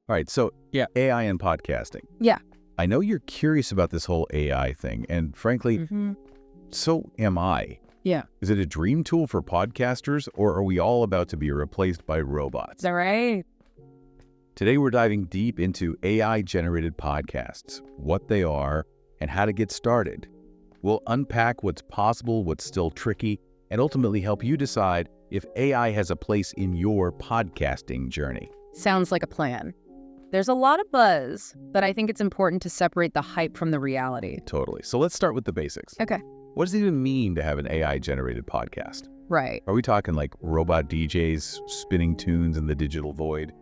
All right, so AI and podcasting. Yeah. I know you're curious about this whole AI thing, and frankly, so am I. Yeah. Is it a dream tool for podcasters, or are we all about to be replaced by robots? Is that right? Today, we're diving deep into AI-generated podcasts, what they are, and how to get started. We'll unpack what's possible, what's still tricky, and ultimately help you decide if AI has a place in your podcasting journey. Sounds like a plan. There's a lot of buzz, but I think it's important to separate the hype from the reality. Totally. So let's start with the basics. Okay. What does it even mean to have an AI-generated podcast? Right. Are we talking like robot DJs spinning tunes in the digital void?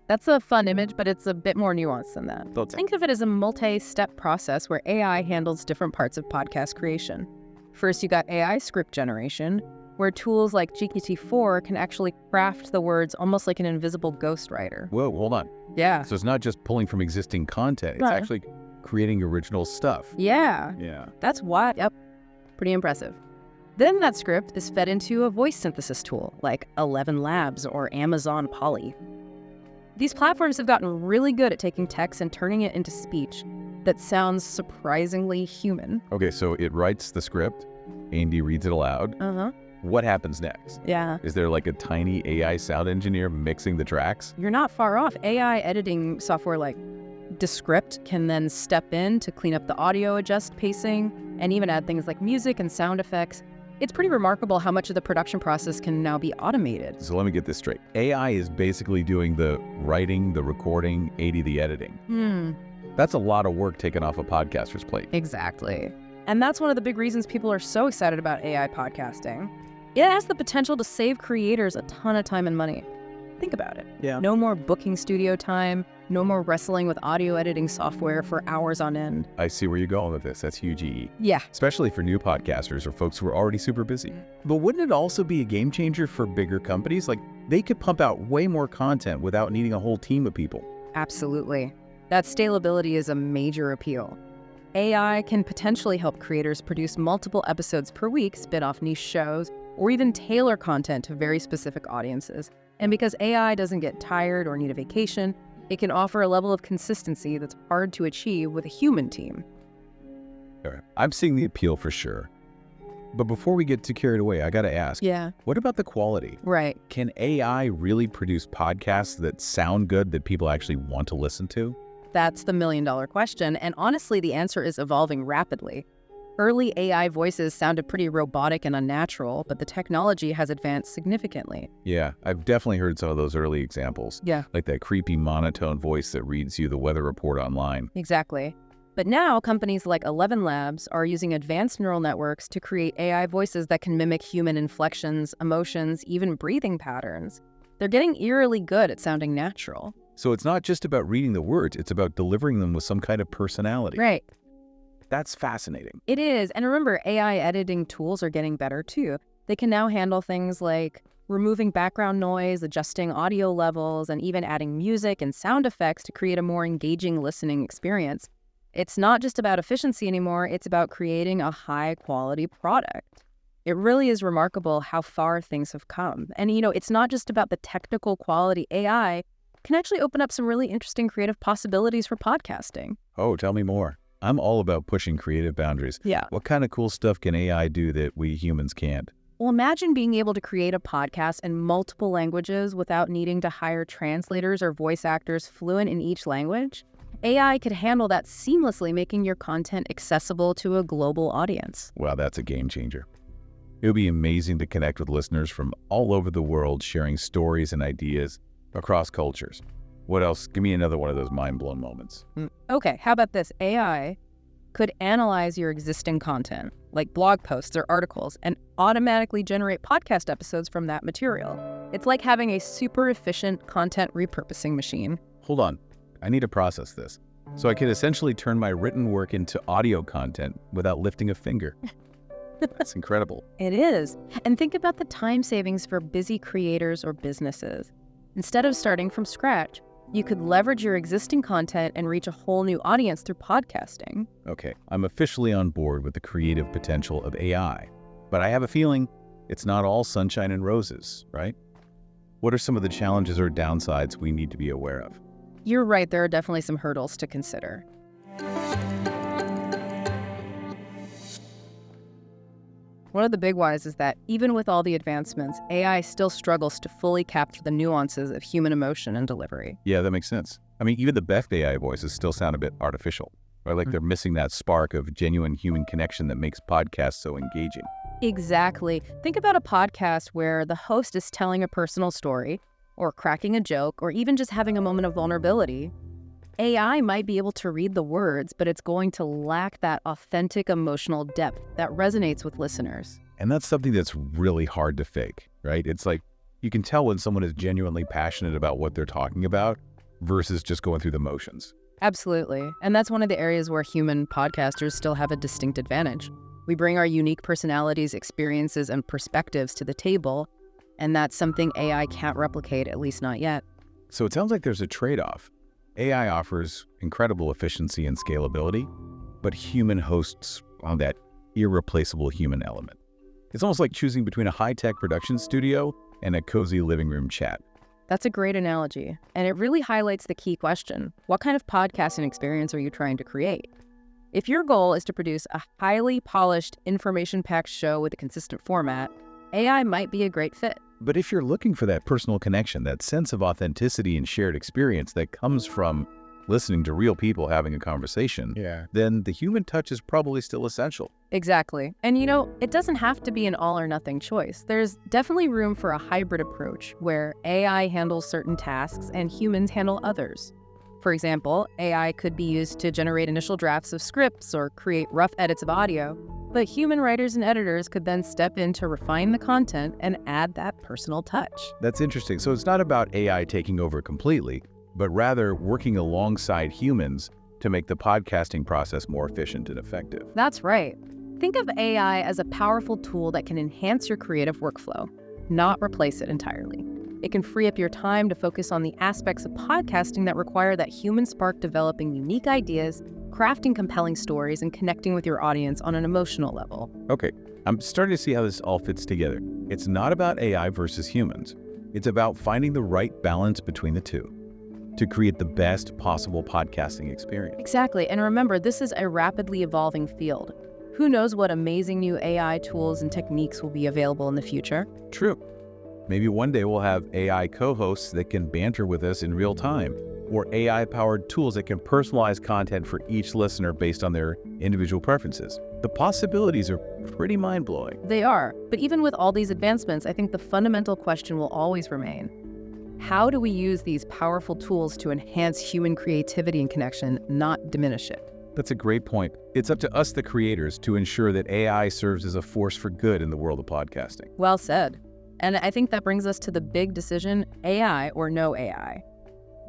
That's a fun image, but it's a bit more nuanced than that. Think of it as a multi-step process where AI handles different parts of podcast creation. First, you got AI script generation, where tools like GPT-4 can actually craft the words almost like an invisible ghostwriter. Whoa, hold on. Yeah. So it's not just pulling from existing content. It's actually creating original stuff. Yeah. Yeah. That's why. Yep. Pretty impressive. Then that script is fed into a voice synthesis tool like 11 Labs or Amazon Polly. These platforms have gotten really good at taking text and turning it into speech that sounds surprisingly human. Okay, so it writes the script, Andy reads it aloud. What happens next? Yeah. Is there like a tiny AI sound engineer mixing the tracks? You're not far off. AI editing software like Descript can then step in to clean up the audio, adjust pacing, and even add things like music and sound effects. It's pretty remarkable how much of the production process can now be automated. So let me get this straight. AI is basically doing the writing, the recording, 80 the editing. That's a lot of work taken off a podcaster's plate. Exactly. And that's one of the big reasons people are so excited about AI podcasting. It has the potential to save creators a ton of time and money. Think about it. Yeah. No more booking studio time, no more wrestling with audio editing software for hours on end. I see where you're going with this. That's huge EE. Yeah. Especially for new podcasters or folks who are already super busy. But wouldn't it also be a game changer for bigger companies? Like, they could pump out way more content without needing a whole team of people. Absolutely. That scalability is a major appeal. AI can potentially help creators produce multiple episodes per week, spin off niche shows, or even tailor content to very specific audiences. And because AI doesn't get tired or need a vacation, it can offer a level of consistency that's hard to achieve with a human team. I'm seeing the appeal for sure. But before we get too carried away, I gotta ask, what about the quality? Right. Can AI really produce podcasts that sound good, that people actually want to listen to? That's the million-dollar question, and honestly, the answer is evolving rapidly. Early AI voices sounded pretty robotic and unnatural, but the technology has advanced significantly. Yeah, I've definitely heard some of those early examples. Yeah. Like that creepy monotone voice that reads you the weather report online. Exactly. But now, companies like 11 Labs are using advanced neural networks to create AI voices that can mimic human inflections, emotions, even breathing patterns. They're getting eerily good at sounding natural. So it's not just about reading the words, it's about delivering them with some kind of personality. Right. That's fascinating. It is. And remember, AI editing tools are getting better too. They can now handle things like removing background noise, adjusting audio levels, and even adding music and sound effects to create a more engaging listening experience. It's not just about efficiency anymore, it's about creating a high-quality product. It really is remarkable how far things have come. And, it's not just about the technical quality. AI can actually open up some really interesting creative possibilities for podcasting. Oh, tell me more. I'm all about pushing creative boundaries. Yeah. What kind of cool stuff can AI do that we humans can't? Well, imagine being able to create a podcast in multiple languages without needing to hire translators or voice actors fluent in each language. AI could handle that seamlessly, making your content accessible to a global audience. Wow, that's a game changer. It would be amazing to connect with listeners from all over the world, sharing stories and ideas across cultures. What else? Give me another one of those mind-blown moments. Okay, how about this? AI could analyze your existing content, like blog posts or articles, and automatically generate podcast episodes from that material. It's like having a super efficient content repurposing machine. Hold on. I need to process this. So I could essentially turn my written work into audio content without lifting a finger. That's incredible. It is. And think about the time savings for busy creators or businesses. Instead of starting from scratch, you could leverage your existing content and reach a whole new audience through podcasting. Okay, I'm officially on board with the creative potential of AI, but I have a feeling it's not all sunshine and roses, right? What are some of the challenges or downsides we need to be aware of? You're right, there are definitely some hurdles to consider. One of the big whys is that even with all the advancements, AI still struggles to fully capture the nuances of human emotion and delivery. Yeah, that makes sense. I mean, even the best AI voices still sound a bit artificial, right? Like they're missing that spark of genuine human connection that makes podcasts so engaging. Exactly. Think about a podcast where the host is telling a personal story, or cracking a joke, or even just having a moment of vulnerability. AI might be able to read the words, but it's going to lack that authentic emotional depth that resonates with listeners. And that's something that's really hard to fake, right? It's like you can tell when someone is genuinely passionate about what they're talking about versus just going through the motions. Absolutely. And that's one of the areas where human podcasters still have a distinct advantage. We bring our unique personalities, experiences, and perspectives to the table, and that's something AI can't replicate, at least not yet. So it sounds like there's a trade-off. AI offers incredible efficiency and scalability, but human hosts on that irreplaceable human element. It's almost like choosing between a high-tech production studio and a cozy living room chat. That's a great analogy, and it really highlights the key question. What kind of podcasting experience are you trying to create? If your goal is to produce a highly polished, information-packed show with a consistent format, AI might be a great fit. But if you're looking for that personal connection, that sense of authenticity and shared experience that comes from listening to real people having a conversation, then the human touch is probably still essential. Exactly. And it doesn't have to be an all or nothing choice. There's definitely room for a hybrid approach where AI handles certain tasks and humans handle others. For example, AI could be used to generate initial drafts of scripts or create rough edits of audio, but human writers and editors could then step in to refine the content and add that personal touch. That's interesting. So it's not about AI taking over completely, but rather working alongside humans to make the podcasting process more efficient and effective. That's right. Think of AI as a powerful tool that can enhance your creative workflow, not replace it entirely. It can free up your time to focus on the aspects of podcasting that require that human spark, developing unique ideas, crafting compelling stories, and connecting with your audience on an emotional level. Okay, I'm starting to see how this all fits together. It's not about AI versus humans. It's about finding the right balance between the two to create the best possible podcasting experience. Exactly, and remember, this is a rapidly evolving field. Who knows what amazing new AI tools and techniques will be available in the future? True. Maybe one day we'll have AI co-hosts that can banter with us in real time, or AI-powered tools that can personalize content for each listener based on their individual preferences. The possibilities are pretty mind-blowing. They are, but even with all these advancements, I think the fundamental question will always remain: how do we use these powerful tools to enhance human creativity and connection, not diminish it? That's a great point. It's up to us, the creators, to ensure that AI serves as a force for good in the world of podcasting. Well said. And I think that brings us to the big decision: AI or no AI.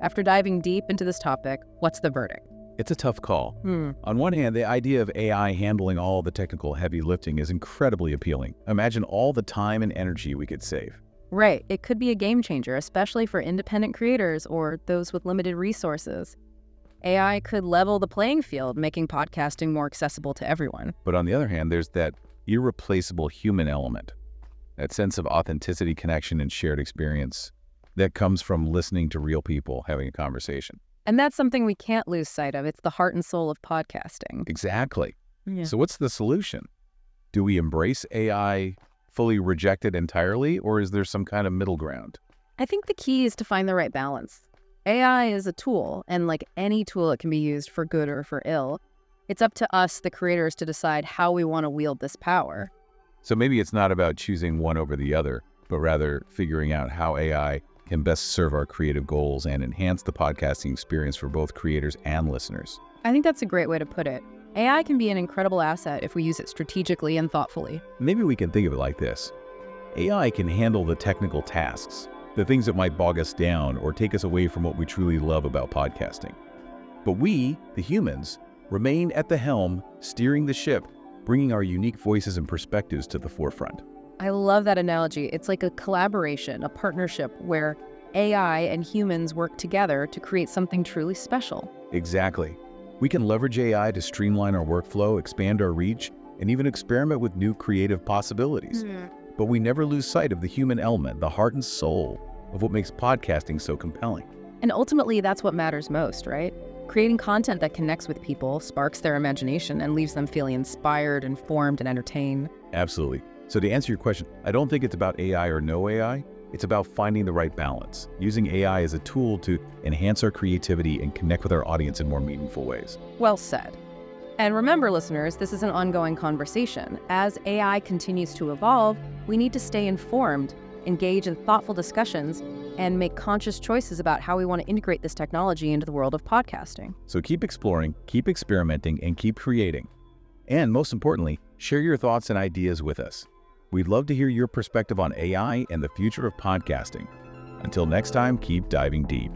After diving deep into this topic, what's the verdict? It's a tough call. On one hand, the idea of AI handling all the technical heavy lifting is incredibly appealing. Imagine all the time and energy we could save. Right. It could be a game changer, especially for independent creators or those with limited resources. AI could level the playing field, making podcasting more accessible to everyone. But on the other hand, there's that irreplaceable human element, that sense of authenticity, connection, and shared experience that comes from listening to real people having a conversation. And that's something we can't lose sight of. It's the heart and soul of podcasting. Exactly. Yeah. So what's the solution? Do we embrace AI, fully reject it entirely, or is there some kind of middle ground? I think the key is to find the right balance. AI is a tool, and like any tool, it can be used for good or for ill. It's up to us, the creators, to decide how we want to wield this power. So maybe it's not about choosing one over the other, but rather figuring out how AI can best serve our creative goals and enhance the podcasting experience for both creators and listeners. I think that's a great way to put it. AI can be an incredible asset if we use it strategically and thoughtfully. Maybe we can think of it like this. AI can handle the technical tasks, the things that might bog us down or take us away from what we truly love about podcasting. But we, the humans, remain at the helm, steering the ship, bringing our unique voices and perspectives to the forefront. I love that analogy. It's like a collaboration, a partnership where AI and humans work together to create something truly special. Exactly. We can leverage AI to streamline our workflow, expand our reach, and even experiment with new creative possibilities. But we never lose sight of the human element, the heart and soul of what makes podcasting so compelling. And ultimately, that's what matters most, right? Creating content that connects with people, sparks their imagination, and leaves them feeling inspired, informed, and entertained. Absolutely. So to answer your question, I don't think it's about AI or no AI. It's about finding the right balance, using AI as a tool to enhance our creativity and connect with our audience in more meaningful ways. Well said. And remember, listeners, this is an ongoing conversation. As AI continues to evolve, we need to stay informed, engage in thoughtful discussions, and make conscious choices about how we want to integrate this technology into the world of podcasting. So keep exploring, keep experimenting, and keep creating. And most importantly, share your thoughts and ideas with us. We'd love to hear your perspective on AI and the future of podcasting. Until next time, keep diving deep.